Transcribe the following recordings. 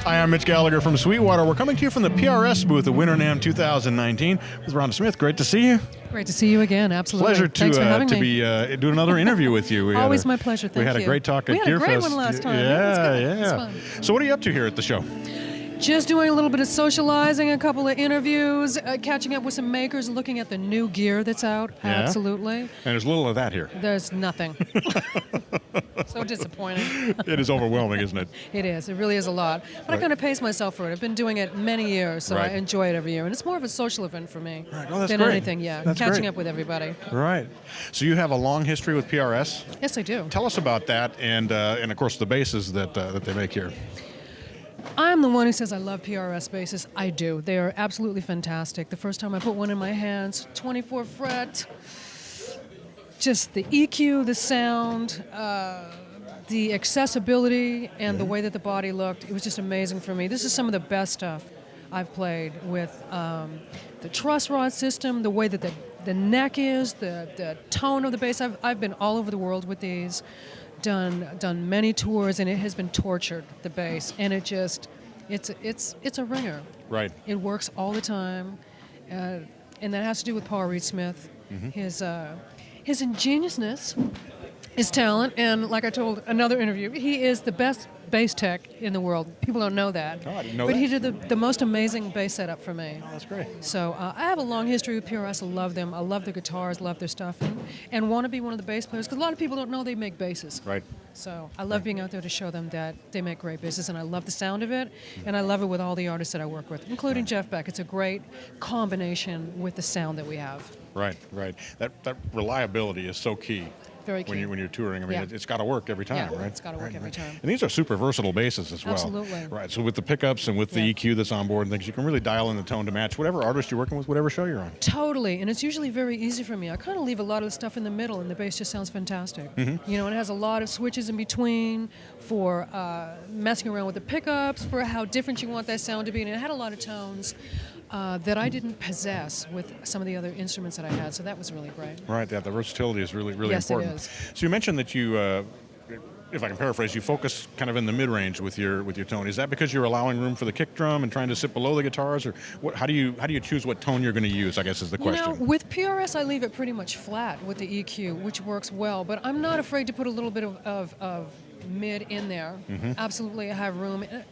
Hi, I'm Mitch Gallagher from Sweetwater. We're coming to you from the PRS booth at Winter NAMM 2019 with Rhonda Smith. Great to see you. Great to see you again. Absolutely. Pleasure Thanks for having to me. be doing another interview with you. Always my pleasure. Thank you. We had a great talk at Gearfest. We had a great one last time. Yeah, It was yeah. fun. So what are you up to here at the show? Just doing a little bit of socializing, a couple of interviews, catching up with some makers, looking at the new gear that's out. Yeah? Absolutely. And there's little of that here. There's nothing. So disappointing. It is overwhelming, isn't it? It is. It really is a lot. But I kind of pace myself for it. I've been doing it many years, so Right. I enjoy it every year. And it's more of a social event for me Right. Oh, that's than great. anything, yeah. That's Catching great. up with everybody. Right. So you have a long history with PRS. Yes, I do. Tell us about that and of course the basses that they make here. I'm the one who says I love PRS basses. I do. They are absolutely fantastic. The first time I put one in my hands, 24 fret, just the EQ, the sound, the accessibility, and the way that the body looked, it was just amazing for me. This is some of the best stuff I've played with the truss rod system, the way that the neck is, the tone of the bass. I've been all over the world with these. Done many tours, and it has been tortured, the bass, and it's a ringer. Right. It works all the time, and that has to do with Paul Reed Smith, his ingeniousness, his talent, and like I told another interview, he is the best bass tech in the world. People don't know that. Oh, I didn't know but that. he did the most amazing bass setup for me. Oh, that's great. So I have a long history with PRS. I love them. I love their guitars, love their stuff, and want to be one of the bass players because a lot of people don't know they make basses. Right. So I love being out there to show them that they make great basses, and I love the sound of it, and I love it with all the artists that I work with, including Jeff Beck. It's a great combination with the sound that we have. Right. That reliability is so key. Very key. When you're touring. I mean, Yeah. it's got to work every time, Yeah, right? it's gotta work every time. And these are super versatile basses as well. Absolutely. Right. So with the pickups and with the Yeah. EQ that's on board and things, you can really dial in the tone to match whatever artist you're working with, whatever show you're on. Totally, and it's usually very easy for me. I kind of leave a lot of the stuff in the middle, and the bass just sounds fantastic. You know, it has a lot of switches in between for messing around with the pickups, for how different you want that sound to be, and it had a lot of tones that I didn't possess with some of the other instruments that I had, so that was really great. Right. Yeah. The versatility is really Yes, it important. is. So you mentioned that you, if I can paraphrase, you focus kind of in the mid-range with your tone. Is that because you're allowing room for the kick drum and trying to sit below the guitars, or what? How do you choose what tone you're going to use? I guess is the question. You know, with PRS, I leave it pretty much flat with the EQ, which works well. But I'm not afraid to put a little bit of mid in there. Absolutely, I have room. And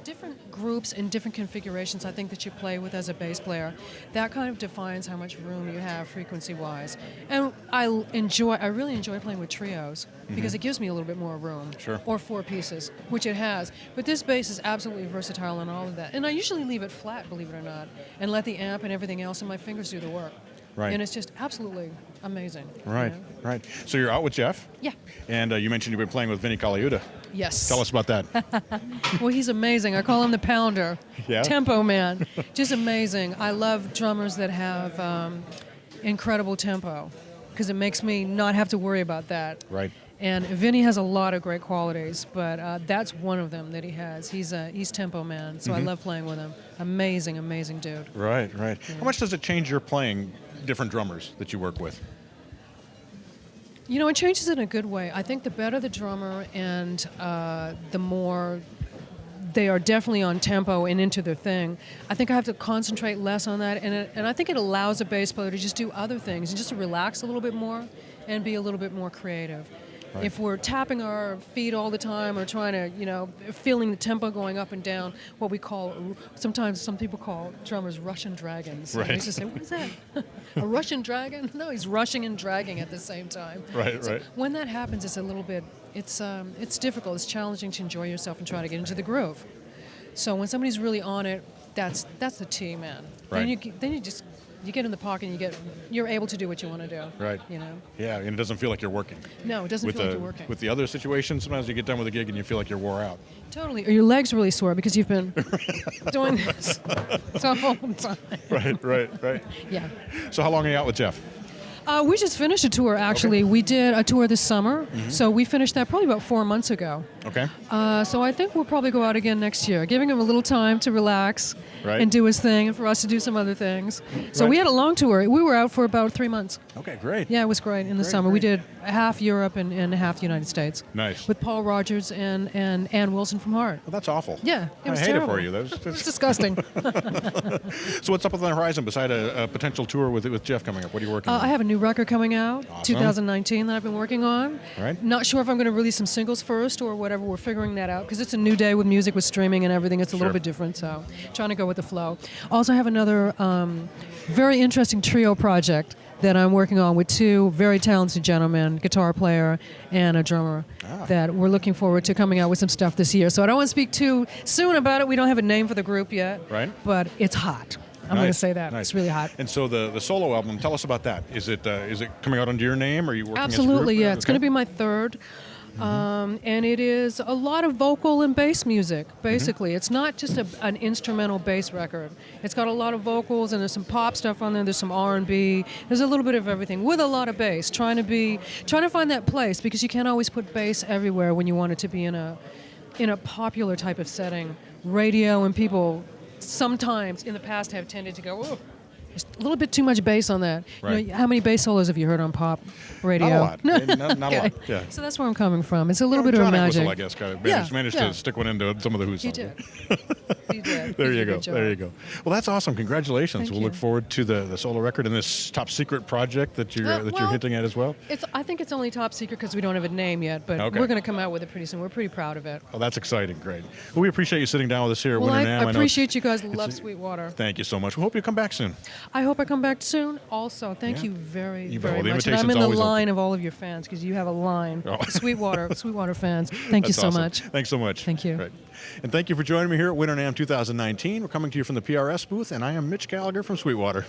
different groups and different configurations, I think, that you play with as a bass player, that kind of defines how much room you have frequency-wise. And I really enjoy playing with trios because it gives me a little bit more room. Sure. Or four pieces, which it has. But this bass is absolutely versatile in all of that. And I usually leave it flat, believe it or not, and let the amp and everything else and my fingers do the work. Right. And it's just absolutely amazing. Right. You know? Right. So you're out with Jeff. Yeah. And you mentioned you've been playing with Vinnie Gallagher. Yes. Tell us about that. Well, he's amazing. I call him the pounder. Yeah? Tempo man. Just amazing. I love drummers that have incredible tempo because it makes me not have to worry about that. Right. And Vinnie has a lot of great qualities, but that's one of them that he has. He's tempo man, so I love playing with him. Amazing, amazing dude. Right. How much does it change your playing different drummers that you work with? You know, it changes in a good way. I think the better the drummer and the more they are definitely on tempo and into their thing, I think I have to concentrate less on that. And I think it allows a bass player to just do other things and just to relax a little bit more and be a little bit more creative. Right. If we're tapping our feet all the time or trying to, you know, feeling the tempo going up and down, what we call, sometimes some people call drummers Russian dragons. Right. And I used to say, what is that? A Russian dragon? No, he's rushing and dragging at the same time. Right. When that happens, it's a little bit, it's difficult. It's challenging to enjoy yourself and try to get into the groove. So when somebody's really on it, that's the T, man. Right. Then you get in the pocket and you're able to do what you want to do. Right. You know? Yeah, and it doesn't feel like you're working. No, it doesn't feel like you're working. With the other situations, sometimes you get done with a gig and you feel like you're wore out. Totally. Or your legs really sore because you've been doing this the whole time. Right. Yeah. So how long are you out with Jeff? We just finished a tour, actually. Okay. We did a tour this summer, so we finished that probably about 4 months ago. Okay. So I think we'll probably go out again next year, giving him a little time to relax Right. and do his thing, and for us to do some other things. So Right. we had a long tour. We were out for about 3 months. Okay, great. Yeah, it was great in the summer. We did half Europe and half the United States. Nice. With Paul Rogers and Ann Wilson from Heart. Well, that's awful. Yeah, it was I hate terrible. it for you. It was disgusting. So what's up on the horizon beside a potential tour with Jeff coming up? What are you working on? I have a new record coming out, Awesome. 2019, that I've been working on. All right. Not sure if I'm going to release some singles first or whatever. We're figuring that out because it's a new day with music, with streaming and everything. It's a Sure. little bit different, so trying to go with the flow. Also, I have another very interesting trio project that I'm working on with two very talented gentlemen, guitar player and a drummer, that we're looking forward to coming out with some stuff this year. So I don't want to speak too soon about it. We don't have a name for the group yet, Right. but it's hot. I'm going to say that. Nice. It's really hot. And so the solo album, tell us about that. Is it coming out under your name? Are you working Absolutely, as a group? yeah. It's going to be my third. And it is a lot of vocal and bass music, basically. It's not just an instrumental bass record. It's got a lot of vocals, and there's some pop stuff on there. There's some R&B. There's a little bit of everything with a lot of bass. Trying to find that place, because you can't always put bass everywhere when you want it to be in a popular type of setting. Radio and people sometimes in the past have tended to go, oh, there's a little bit too much bass on that. Right. You know, how many bass solos have you heard on pop radio? Not a lot. Not a lot. Okay. Yeah. So that's where I'm coming from. It's a little bit John of a magic. Entwistle, I guess, kind of managed yeah. to stick one into some of the Who He songs. did. He did. There He you did a go. good job. There you go. Well, that's awesome. Congratulations. Thank we'll you. look forward to the solo record and this top secret project that you're Well, hinting at as well. I think it's only top secret because we don't have a name yet, but Okay. we're going to come out with it pretty soon. We're pretty proud of it. Well, that's exciting. Great. Well, we appreciate you sitting down with us here at Well, Winter I NAMM. know appreciate you guys. Love Sweetwater. Thank you so much. We hope you come back soon. I hope I come back soon. Also, thank Yeah. you very, You bet. very Well, the much. And I'm invitation's in the always line open. of all of your fans because you have a line. Oh. Sweetwater fans. Thank you That's so awesome. much. Thanks so much. Thank you. Right. And thank you for joining me here at Winter NAMM 2019. We're coming to you from the PRS booth, and I am Mitch Gallagher from Sweetwater.